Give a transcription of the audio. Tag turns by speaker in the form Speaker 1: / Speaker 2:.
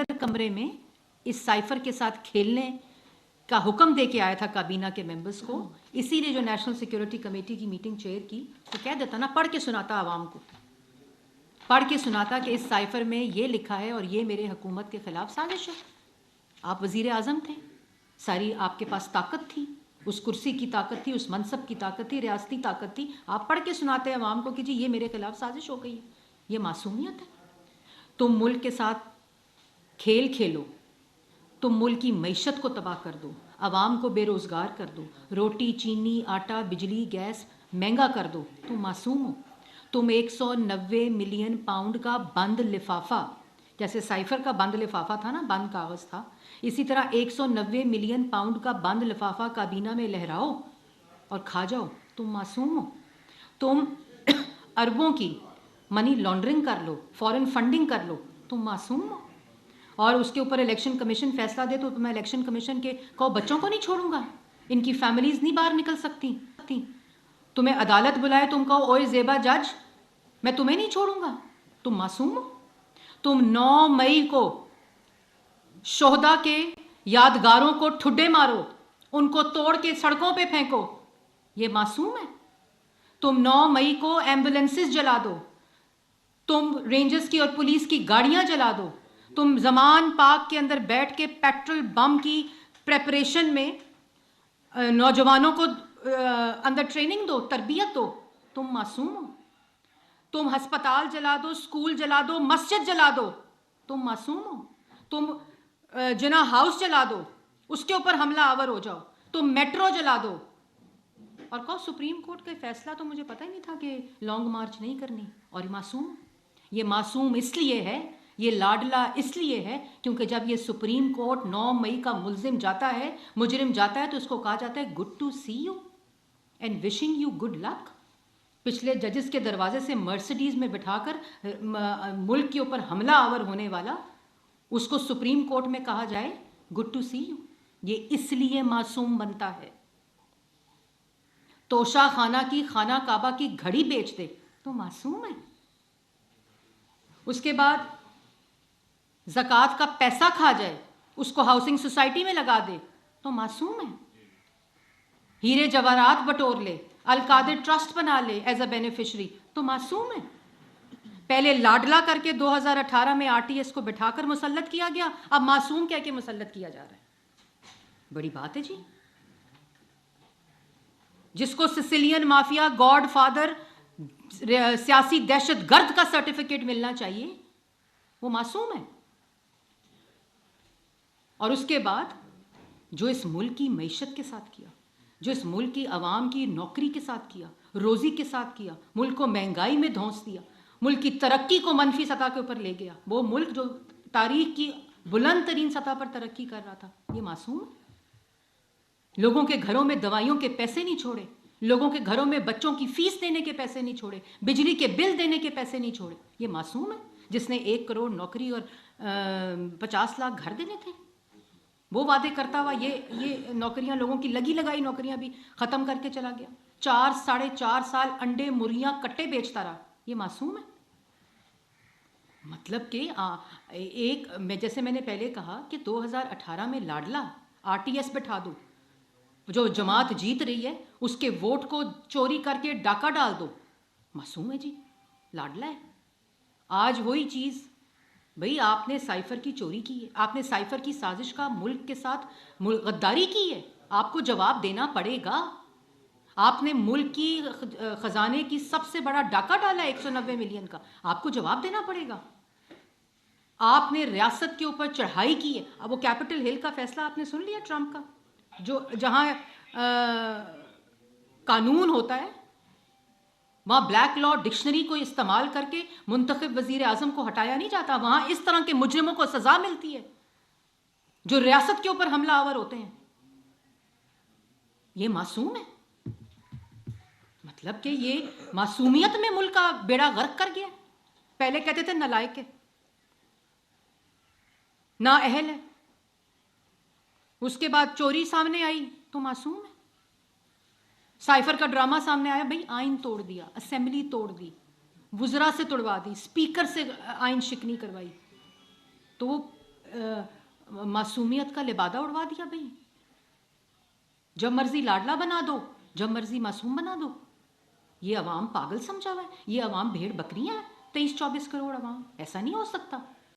Speaker 1: अंदर कमरे में इस साइफर के साथ खेलने का हुक्म दे के आया था काबीना के मेंबर्स को, इसीलिए जो नेशनल सिक्योरिटी कमेटी की मीटिंग चेयर की तो कह देता ना, पढ़ के सुनाता आवाम को, पढ़ के सुनाता कि इस साइफर में ये लिखा है और ये मेरे हुकूमत के खिलाफ साजिश है। आप वजीर आज़म थे, सारी आपके पास ताकत थी, उस कुर्सी की ताकत थी, उस मनसब की ताकत थी, रियासती ताकत थी, आप पढ़ के सुनाते अवाम को कि जी ये मेरे खिलाफ साजिश हो गई है। ये मासूमियत है? तुम मुल्क के साथ खेल खेलो, तुम मुल्क की मईशत को तबाह कर दो, आवाम को बेरोज़गार कर दो, रोटी चीनी आटा बिजली गैस महंगा कर दो, तुम मासूम हो? तुम 190 मिलियन पाउंड का बंद लिफाफा, जैसे साइफर का बंद लिफाफा था ना, बंद कागज़ था, इसी तरह 190 मिलियन पाउंड का बंद लिफाफा काबीना में लहराओ और खा जाओ, तुम मासूम हो? तुम अरबों की मनी लॉन्ड्रिंग कर लो, फॉरेन फंडिंग कर लो, तुम मासूम हो? और उसके ऊपर इलेक्शन कमीशन फैसला दे तो मैं इलेक्शन कमीशन के कहो बच्चों को नहीं छोड़ूंगा, इनकी फैमिलीज नहीं बाहर निकल सकती। तुम्हें अदालत बुलाए, तुम कहो ओए ज़ेबा जज मैं तुम्हें नहीं छोड़ूंगा, तुम मासूम हो? तुम 9 मई को शोहदा के यादगारों को ठुड्डे मारो, उनको तोड़ के सड़कों पे फेंको, ये मासूम है? तुम 9 मई को एम्बुलेंसेस जला दो, तुम रेंजर्स की और पुलिस की गाड़ियां जला दो, तुम जमान पार्क के अंदर बैठ के पेट्रोल बम की प्रेपरेशन में नौजवानों को अंदर ट्रेनिंग दो, तरबियत दो, तुम मासूम हो? तुम अस्पताल जला दो, स्कूल जला दो, मस्जिद जला दो, तुम मासूम हो? तुम जिना हाउस जला दो, उसके ऊपर हमला आवर हो जाओ, तुम मेट्रो जला दो और कहो सुप्रीम कोर्ट का फैसला तो मुझे पता ही नहीं था कि लॉन्ग मार्च नहीं करनी, और मासूम? ये मासूम इसलिए है, ये लाडला इसलिए है क्योंकि जब ये सुप्रीम कोर्ट 9 मई का मुलजिम जाता है, मुजरिम जाता है, तो उसको कहा जाता है good to see you and wishing you good luck. पिछले जजेस के दरवाजे से मर्सिडीज में बिठाकर मुल्क के ऊपर हमला आवर होने वाला, उसको सुप्रीम कोर्ट में कहा जाए गुड टू सी यू, ये इसलिए मासूम बनता है। तोशा खाना की, खाना काबा की घड़ी बेच दे तो मासूम है? उसके बाद ज़कात का पैसा खा जाए, उसको हाउसिंग सोसाइटी में लगा दे तो मासूम है? हीरे जवाहरात बटोर ले, अलकादिर ट्रस्ट बना ले एज अ बेनिफिशरी तो मासूम है? पहले लाडला करके 2018 में आरटीएस को बिठाकर मुसल्लत किया गया, अब मासूम कह के मुसल्लत किया जा रहा है। बड़ी बात है जी। जिसको सिसिलियन माफिया गॉड फादर सियासी दहशत गर्द का सर्टिफिकेट मिलना चाहिए, वो मासूम है। और उसके बाद जो इस मुल्क की मईशत के साथ किया, जो इस मुल्क की आवाम की नौकरी के साथ किया, रोजी के साथ किया, मुल्क को महंगाई में धौंस दिया, मुल्क की तरक्की को मनफी सतह के ऊपर ले गया, वो मुल्क जो तारीख की बुलंद तरीन सतह पर तरक्की कर रहा था, ये मासूम है? लोगों के घरों में दवाइयों के पैसे नहीं छोड़े, लोगों के घरों में बच्चों की फीस देने के पैसे नहीं छोड़े, बिजली के बिल देने के पैसे नहीं छोड़े, ये मासूम है? जिसने 1 करोड़ नौकरी और 50 लाख घर देने थे, वो वादे करता हुआ ये नौकरियां, लोगों की लगी लगाई नौकरियां भी ख़त्म करके चला गया। 4-4.5 साल अंडे मुर्गियां कट्टे बेचता रहा, ये मासूम है? मतलब कि मैं जैसे मैंने पहले कहा कि 2018 में लाडला आरटीएस बैठा दो, जो जमात जीत रही है उसके वोट को चोरी करके डाका डाल दो, मासूम है जी? लाडला है। आज वही चीज़, भाई आपने साइफर की चोरी की है, आपने साइफर की साजिश का मुल्क के साथ गद्दारी की है, आपको जवाब देना पड़ेगा। आपने मुल्क की खजाने की सबसे बड़ा डाका डाला 190 मिलियन का, आपको जवाब देना पड़ेगा। आपने रियासत के ऊपर चढ़ाई की है। अब वो कैपिटल हिल का फैसला आपने सुन लिया ट्रंप का, जो जहां कानून होता है वहाँ ब्लैक लॉ डिक्शनरी को इस्तेमाल करके मुंतखब वजीर आजम को हटाया नहीं जाता, वहाँ इस तरह के मुजरिमों को सजा मिलती है जो रियासत के ऊपर हमला आवर होते हैं। ये मासूम है? मतलब कि ये मासूमियत में मुल्क का बेड़ा गर्क कर गया। पहले कहते थे नालायक है, ना अहल है, उसके बाद चोरी सामने आई तो मासूम है। साइफर का ड्रामा सामने आया, भाई आइन तोड़ दिया, असेंबली तोड़ दी, वुजरा से तोड़वा दी, स्पीकर से आइन शिकनी करवाई, तो वो मासूमियत का लिबादा उड़वा दिया भाई। जब मर्जी लाडला बना दो, जब मर्जी मासूम बना दो। ये अवाम पागल समझा हुआ है, ये अवाम भेड़ बकरियां है। 23-24 करोड़ अवाम, ऐसा नहीं हो सकता।